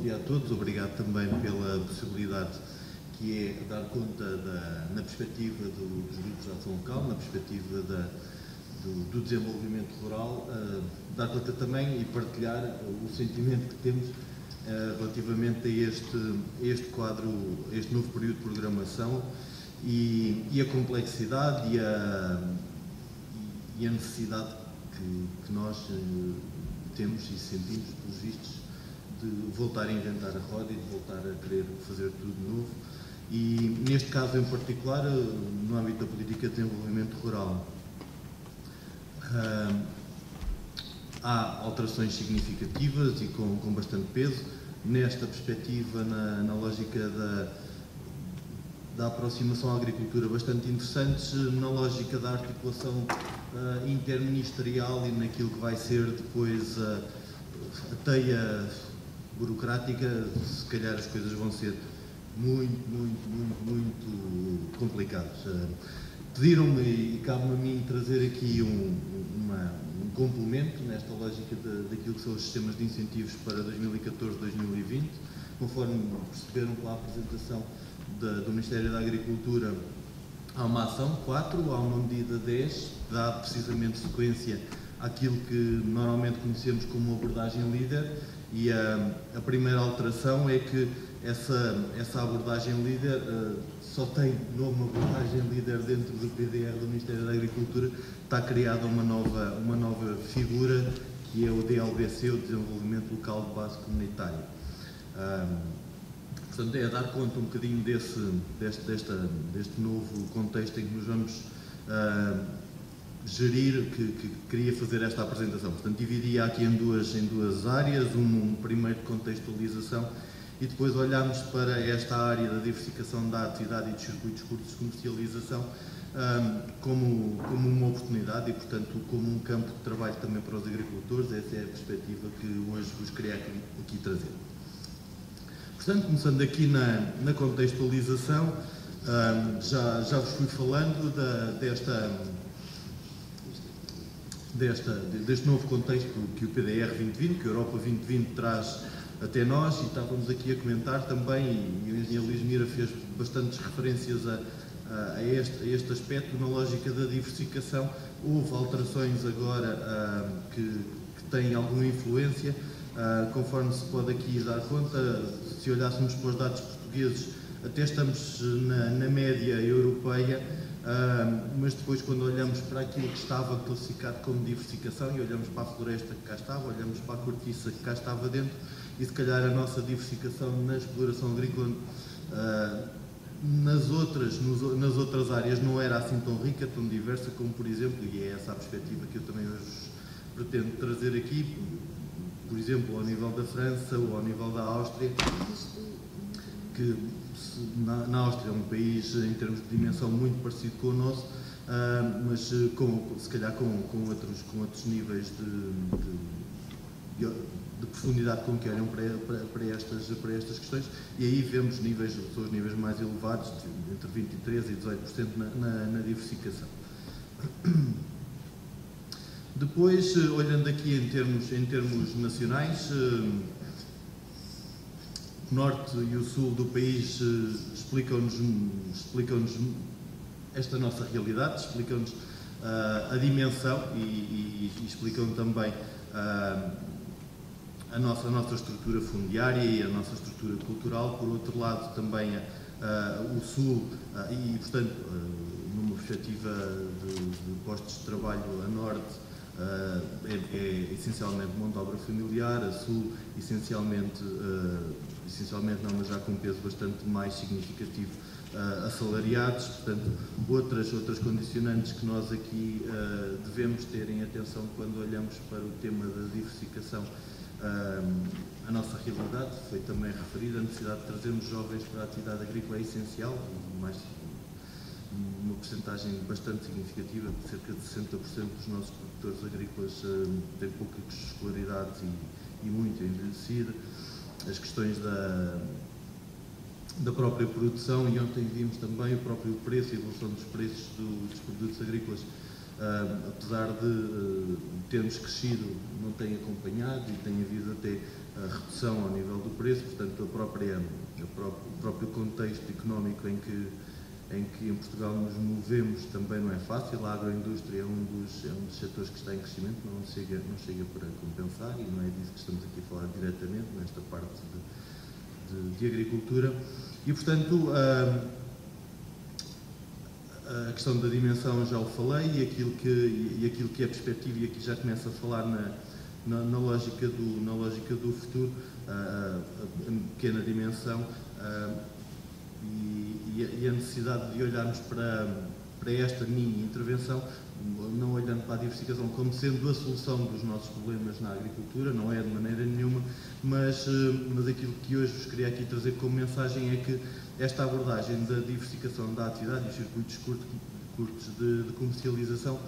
dia a todos, obrigado também pela possibilidade que é dar conta na perspectiva dos grupos de ação local, na perspectiva do desenvolvimento rural, dar conta também e partilhar o sentimento que temos relativamente a este quadro, este novo período de programação e a complexidade e a necessidade que nós temos e sentimos, pelos vistos, de voltar a inventar a roda e de voltar a querer fazer tudo de novo. E neste caso em particular, no âmbito da política de desenvolvimento rural, há alterações significativas e com bastante peso. Nesta perspectiva, na lógica da aproximação à agricultura, bastante interessantes, na lógica da articulação interministerial e naquilo que vai ser depois a teia burocrática. Se calhar as coisas vão ser muito complicadas. Pediram-me, e cabe-me a mim, trazer aqui um complemento nesta lógica daquilo que são os sistemas de incentivos para 2014-2020. Conforme perceberam pela apresentação do Ministério da Agricultura, há uma ação 4, há uma medida 10, que dá precisamente sequência àquilo que normalmente conhecemos como abordagem líder, e a primeira alteração é que essa abordagem líder só tem nome abordagem líder dentro do PDR do Ministério da Agricultura. Está criada uma nova figura, que é o DLBC, o Desenvolvimento Local de Base Comunitária. Portanto, é a dar conta um bocadinho deste novo contexto em que nos vamos gerir, que queria fazer esta apresentação. Portanto, dividia aqui em duas áreas, um primeiro de contextualização e depois olhámos para esta área da diversificação da atividade e dos circuitos curtos de comercialização como uma oportunidade e, portanto, como um campo de trabalho também para os agricultores. Essa é a perspectiva que hoje vos queria aqui trazer. Portanto, começando aqui na contextualização, já vos fui falando deste novo contexto que o PDR 2020, que a Europa 2020 traz até nós, e estávamos aqui a comentar também, e o engenheiro Luís Mira fez bastantes referências a este aspecto, na lógica da diversificação. Houve alterações agora que têm alguma influência, conforme se pode aqui dar conta. Se olhássemos para os dados portugueses, até estamos na média europeia, mas depois, quando olhamos para aquilo que estava classificado como diversificação e olhamos para a floresta que cá estava, olhamos para a cortiça que cá estava dentro, e se calhar a nossa diversificação na exploração agrícola nas outras áreas não era assim tão rica, tão diversa como, por exemplo, e é essa a perspectiva que eu também hoje pretendo trazer aqui, por exemplo, ao nível da França ou ao nível da Áustria, que na Áustria é um país em termos de dimensão muito parecido com o nosso, mas se calhar com outros níveis de profundidade com que olham para estas questões, e aí vemos os níveis mais elevados, entre 23% e 18% na diversificação. Depois, olhando aqui em termos nacionais, o norte e o sul do país explicam-nos esta nossa realidade, explicam-nos a dimensão e explicam também a nossa estrutura fundiária e a nossa estrutura cultural. Por outro lado, também o sul e, portanto, numa perspectiva de postos de trabalho, a norte é essencialmente mão de obra familiar, a sul essencialmente não, mas já com um peso bastante mais significativo, assalariados. Portanto, outras condicionantes que nós aqui devemos ter em atenção quando olhamos para o tema da diversificação. A nossa realidade foi também referida, a necessidade de trazermos jovens para a atividade agrícola é essencial, uma percentagem bastante significativa, cerca de 60% dos nossos produtores agrícolas têm pouca escolaridade e muito envelhecida. As questões da própria produção, e ontem vimos também o próprio preço, a evolução dos preços dos produtos agrícolas apesar de termos crescido, não tem acompanhado e tem havido até a redução ao nível do preço, portanto o próprio contexto económico em que em Portugal nos movemos também não é fácil. A agroindústria é um dos setores que está em crescimento, não chega para compensar, e não é disso que estamos aqui a falar diretamente, nesta parte de agricultura. E, portanto, a questão da dimensão já o falei, e aquilo que é perspectiva, e aqui já começo a falar na lógica do futuro, a pequena dimensão, e a necessidade de olharmos para esta mini intervenção, não olhando para a diversificação como sendo a solução dos nossos problemas na agricultura, não é de maneira nenhuma, mas aquilo que hoje vos queria aqui trazer como mensagem é que esta abordagem da diversificação da atividade e os circuitos curtos de comercialização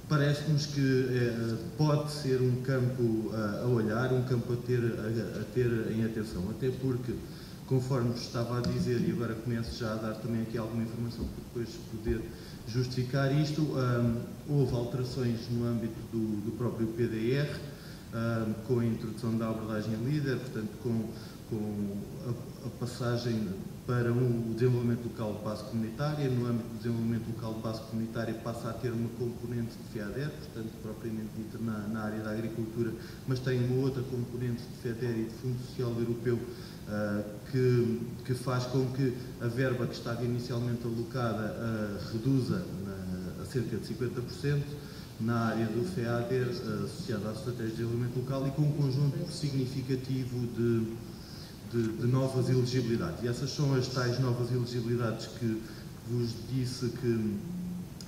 parece-nos que pode ser um campo a olhar, um campo a ter em atenção, até porque, conforme vos estava a dizer, e agora começo já a dar também aqui alguma informação para depois poder justificar isto, houve alterações no âmbito do próprio PDR, com a introdução da abordagem líder, portanto com a passagem para o desenvolvimento local de base comunitária. No âmbito do desenvolvimento local de base comunitária passa a ter uma componente de FEADER, portanto propriamente dita na área da agricultura, mas tem uma outra componente de FEDER e de Fundo Social Europeu, que faz com que a verba que estava inicialmente alocada reduza a cerca de 50% na área do FEADER, associada à Estratégia de Desenvolvimento Local, e com um conjunto significativo de novas elegibilidades. E essas são as tais novas elegibilidades que vos disse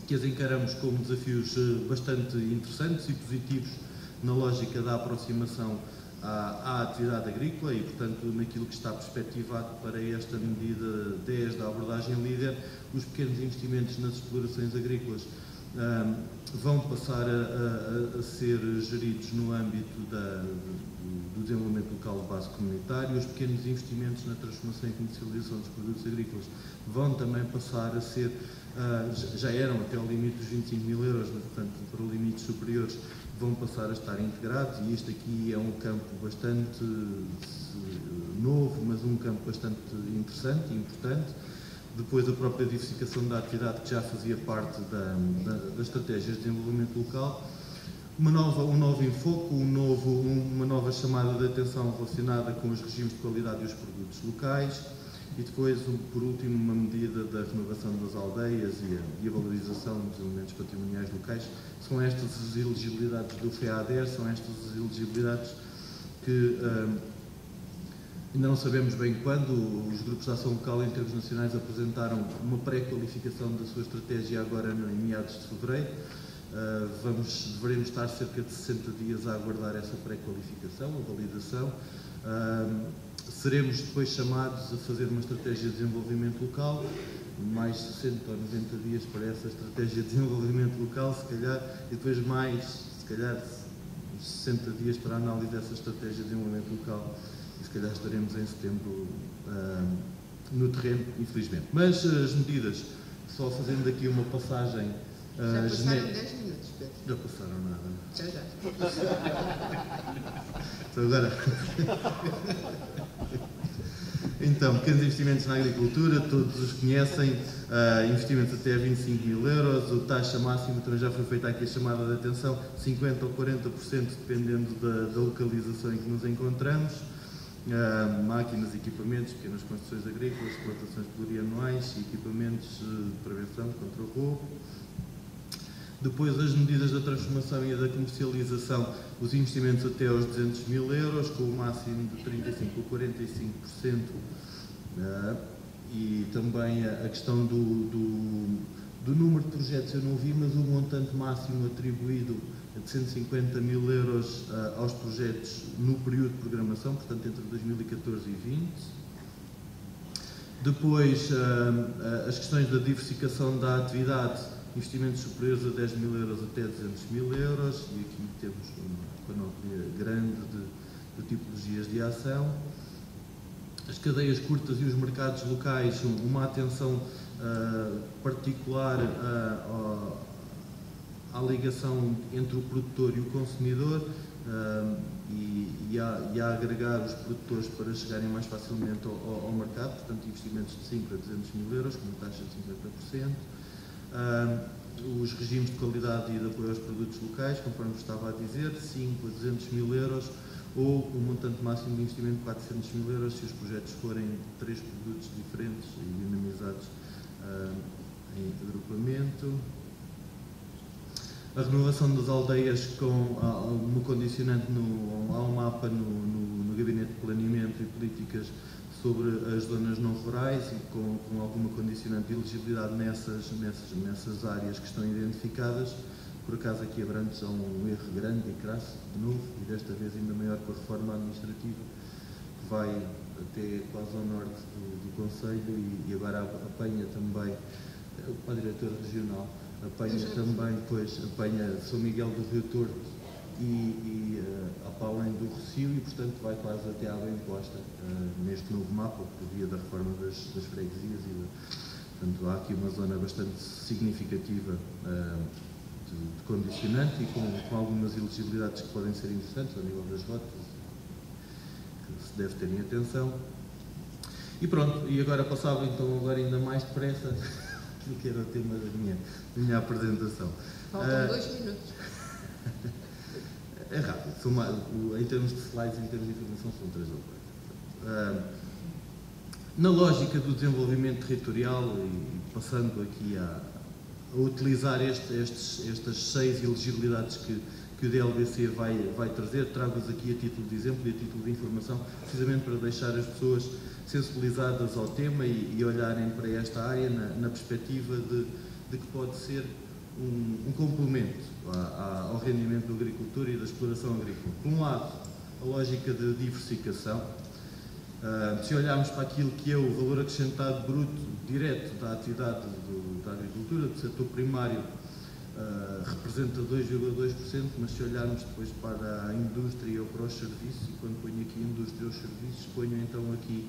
que as encaramos como desafios bastante interessantes e positivos na lógica da aproximação à atividade agrícola, e, portanto, naquilo que está perspectivado para esta medida 10 da abordagem líder, os pequenos investimentos nas explorações agrícolas vão passar a ser geridos no âmbito do desenvolvimento local de base comunitária. Os pequenos investimentos na transformação e comercialização dos produtos agrícolas vão também passar a ser, já eram até ao limite dos 25 mil euros, mas, portanto, para limites superiores, vão passar a estar integrados, e este aqui é um campo bastante novo, mas um campo bastante interessante e importante. Depois, a própria diversificação da atividade, que já fazia parte das estratégias de desenvolvimento local, um novo enfoque, uma nova chamada de atenção relacionada com os regimes de qualidade e os produtos locais, e depois, por último, uma medida da renovação das aldeias e a valorização dos elementos patrimoniais locais. São estas as elegibilidades do FEADER, são estas as elegibilidades que ainda não sabemos bem quando. Os grupos de ação local em termos nacionais apresentaram uma pré-qualificação da sua estratégia agora em meados de fevereiro. Deveremos estar cerca de 60 dias a aguardar essa pré-qualificação, a validação. Seremos depois chamados a fazer uma estratégia de desenvolvimento local, mais 60 ou 90 dias para essa estratégia de desenvolvimento local, se calhar, e depois mais, se calhar, 60 dias para a análise dessa estratégia de desenvolvimento local, e se calhar estaremos em setembro no terreno, infelizmente. Mas as medidas, só fazendo aqui uma passagem... Já passaram 10 minutos, Pedro. Já passaram nada. Já. Então, agora... Então, pequenos investimentos na agricultura, todos os conhecem, investimentos até 25 mil euros, a taxa máxima, também já foi feita aqui a chamada de atenção, 50% ou 40%, dependendo da localização em que nos encontramos. Máquinas, equipamentos, pequenas construções agrícolas, explotações plurianuais, equipamentos de prevenção contra o roubo. Depois, as medidas da transformação e da comercialização, os investimentos até aos 200 mil euros, com o máximo de 35% ou 45%, e também a questão do número de projetos eu não vi, mas o montante máximo atribuído é de 150 mil euros aos projetos no período de programação, portanto entre 2014 e 2020. Depois, as questões da diversificação da atividade, investimentos superiores a 10 mil euros até 200 mil euros, e aqui temos uma panóplia grande de tipologias de ação. As cadeias curtas e os mercados locais, uma atenção particular há ligação entre o produtor e o consumidor, e a agregar os produtores para chegarem mais facilmente ao mercado, portanto investimentos de 5 a 200 mil euros, com uma taxa de 50%. Os regimes de qualidade e de apoio aos produtos locais, conforme estava a dizer, 5 a 200 mil euros, ou um montante máximo de investimento de 400 mil euros se os projetos forem 3 produtos diferentes e dinamizados em agrupamento. A renovação das aldeias com uma condicionante, há um mapa no Gabinete de Planeamento e Políticas sobre as zonas não rurais e com alguma condicionante de elegibilidade nessas áreas que estão identificadas. Por acaso aqui Abrantes há um erro grande e crasso, de novo, e desta vez ainda maior com a reforma administrativa, que vai até quase ao norte do Conselho e agora apanha também a diretora regional, apanha também, apanha São Miguel do Rio Torto e para além do Rossio e, portanto, vai quase até à Bem-Posta neste novo mapa, por via da reforma das freguesias portanto, há aqui uma zona bastante significativa de condicionante e com algumas elegibilidades que podem ser interessantes ao nível das rotas, que se deve terem atenção. E pronto, e agora passava então ainda mais depressa do que era o tema da minha apresentação. Faltam 2 minutos. É rápido, em termos de slides, em termos de informação, são 3 ou 4. Na lógica do desenvolvimento territorial, e passando aqui a utilizar estas 6 elegibilidades que o DLBC vai trazer, trago-vos aqui a título de exemplo e a título de informação, precisamente para deixar as pessoas sensibilizadas ao tema e olharem para esta área na perspectiva de que pode ser um complemento ao rendimento da agricultura e da exploração agrícola. Por um lado, a lógica de diversificação. Se olharmos para aquilo que é o valor acrescentado bruto direto da atividade da agricultura, do setor primário, representa 2,2%, mas se olharmos depois para a indústria ou para os serviços, e quando ponho aqui indústria ou serviços, ponho então aqui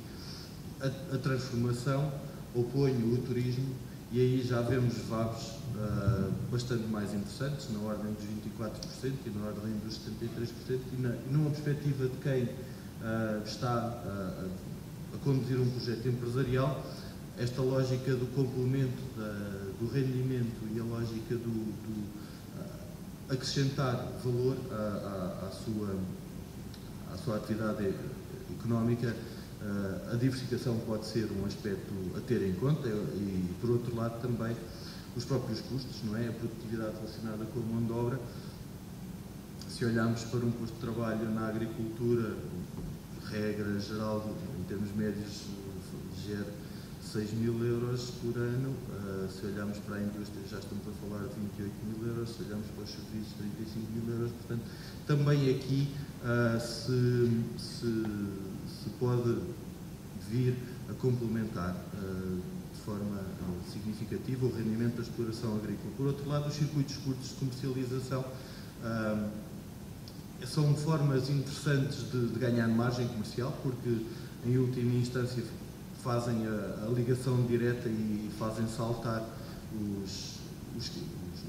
a transformação, ou ponho o turismo, e aí já vemos VABs bastante mais interessantes, na ordem dos 24% e na ordem dos 73%, e numa perspectiva de quem está a conduzir um projeto empresarial, esta lógica do complemento do rendimento e a lógica do acrescentar valor à sua atividade económica, a diversificação pode ser um aspecto a ter em conta e, por outro lado, também os próprios custos, não é? A produtividade relacionada com a mão de obra. Se olharmos para um posto de trabalho na agricultura, regra geral, em termos médios, gera 6 mil euros por ano. Se olharmos para a indústria, já estamos a falar de 28 mil euros. Se olharmos para os serviços, 35 mil euros. Portanto, também aqui se pode vir a complementar de forma significativa o rendimento da exploração agrícola. Por outro lado, os circuitos curtos de comercialização são formas interessantes de ganhar margem comercial, porque em última instância fazem a ligação direta e fazem saltar os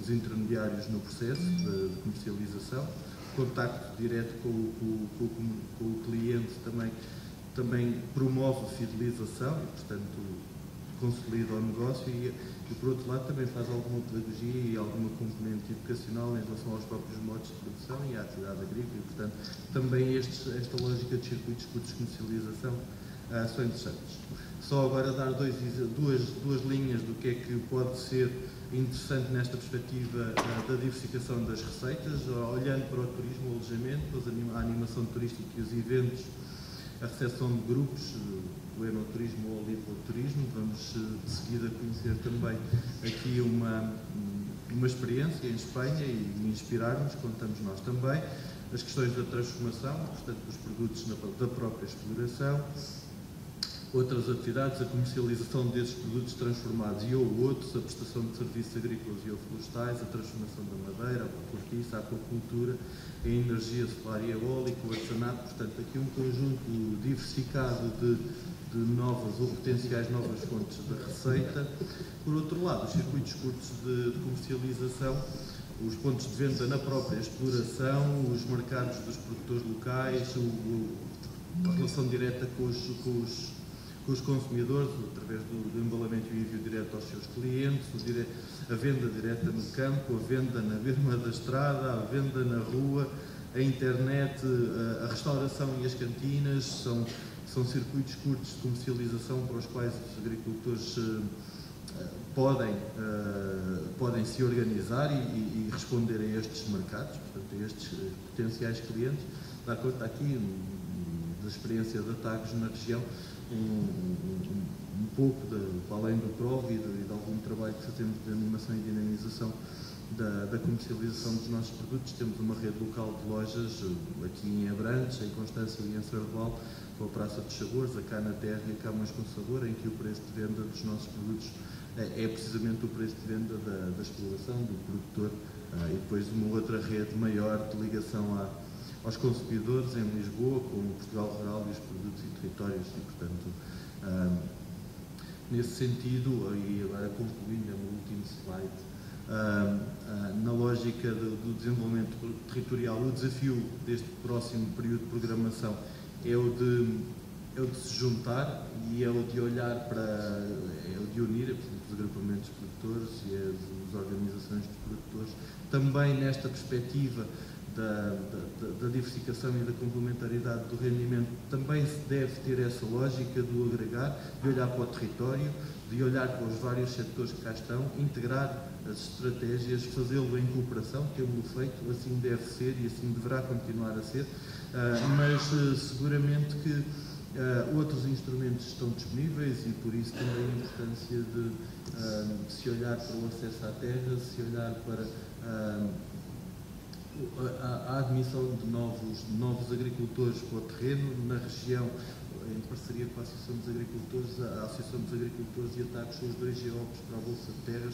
intermediários no processo de comercialização. O contacto direto com o cliente também promove a fidelização e, portanto, consolida o negócio e, por outro lado, também faz alguma pedagogia e alguma componente educacional em relação aos próprios modos de produção e à atividade agrícola e, portanto, também esta lógica de circuitos curtos de comercialização são interessantes. Só agora dar duas linhas do que é que pode ser interessante nesta perspectiva da diversificação das receitas, olhando para o turismo, o alojamento, a animação turística e os eventos, a recepção de grupos, o enoturismo ou o lipoturismo. Vamos de seguida conhecer também aqui uma experiência em Espanha e inspirar-nos, contamos nós também, as questões da transformação, portanto, dos produtos da própria exploração, outras atividades, a comercialização desses produtos transformados e ou outros, a prestação de serviços agrícolas e ou florestais, a transformação da madeira, a cortiça, a aquacultura, a energia solar e eólica, o artesanato, portanto, aqui um conjunto diversificado de novas ou potenciais novas fontes de receita. Por outro lado, os circuitos curtos de comercialização, os pontos de venda na própria exploração, os mercados dos produtores locais, a relação direta com os consumidores, através do embalamento e envio direto aos seus clientes, a venda direta no campo, a venda na berma da estrada, a venda na rua, a internet, a restauração e as cantinas, são circuitos curtos de comercialização para os quais os agricultores podem se organizar e responder a estes mercados, portanto, a estes potenciais clientes. Dá conta aqui da experiência da Tagus na região, um pouco, além do PROV e de algum trabalho que fazemos de animação e dinamização da comercialização dos nossos produtos. Temos uma rede local de lojas aqui em Abrantes, em Constância e em Sardeval, com a Praça dos Sabores, a Cana Terra e a Camões com Sabor, em que o preço de venda dos nossos produtos é precisamente o preço de venda da exploração, do produtor, e depois uma outra rede maior de ligação aos consumidores em Lisboa, com o Portugal Rural e os produtos e territórios, e portanto, nesse sentido, e agora concluindo no último slide, na lógica do desenvolvimento territorial, o desafio deste próximo período de programação é o de se juntar e é o de olhar é o de unir, portanto, os agrupamentos de produtores e as organizações de produtores, também nesta perspectiva da diversificação e da complementaridade do rendimento. Também se deve ter essa lógica do agregar, de olhar para o território, de olhar para os vários setores que cá estão, integrar as estratégias, fazê-lo em cooperação, temos-lo feito, assim deve ser e assim deverá continuar a ser, mas seguramente que outros instrumentos estão disponíveis e por isso também a importância de se olhar para o acesso à terra, se olhar para a admissão de novos agricultores para o terreno na região, em parceria com a Associação dos Agricultores. A Associação dos Agricultores e a Tagus são os dois GEOPs para a Bolsa de Terras,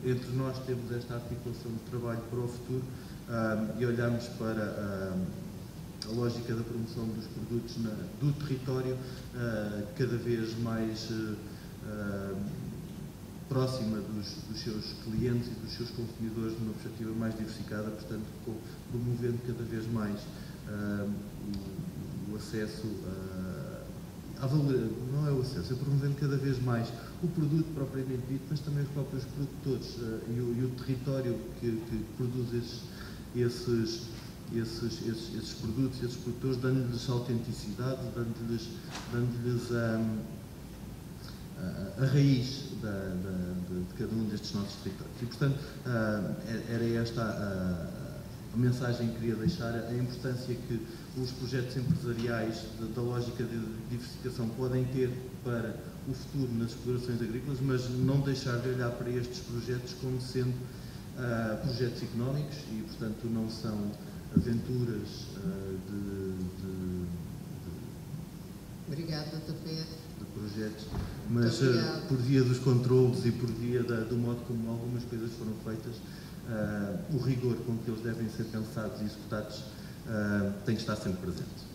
entre nós temos esta articulação de trabalho para o futuro e olhamos para a lógica da promoção dos produtos do território cada vez mais próxima dos seus clientes e dos seus consumidores, numa perspectiva mais diversificada, portanto, promovendo cada vez mais o acesso à valor, não é o acesso, é promovendo cada vez mais o produto propriamente dito, mas também os próprios produtores e o território que produz esses produtos, esses produtores, dando-lhes autenticidade, dando-lhes a raiz de cada um destes nossos territórios. E, portanto, era esta a mensagem que queria deixar, a importância que os projetos empresariais da lógica de diversificação podem ter para o futuro nas explorações agrícolas, mas não deixar de olhar para estes projetos como sendo projetos económicos e, portanto, não são aventuras Obrigada, Dr. Pedro. De projetos, mas por via dos controlos e por via do modo como algumas coisas foram feitas, o rigor com que eles devem ser pensados e executados tem que estar sempre presente.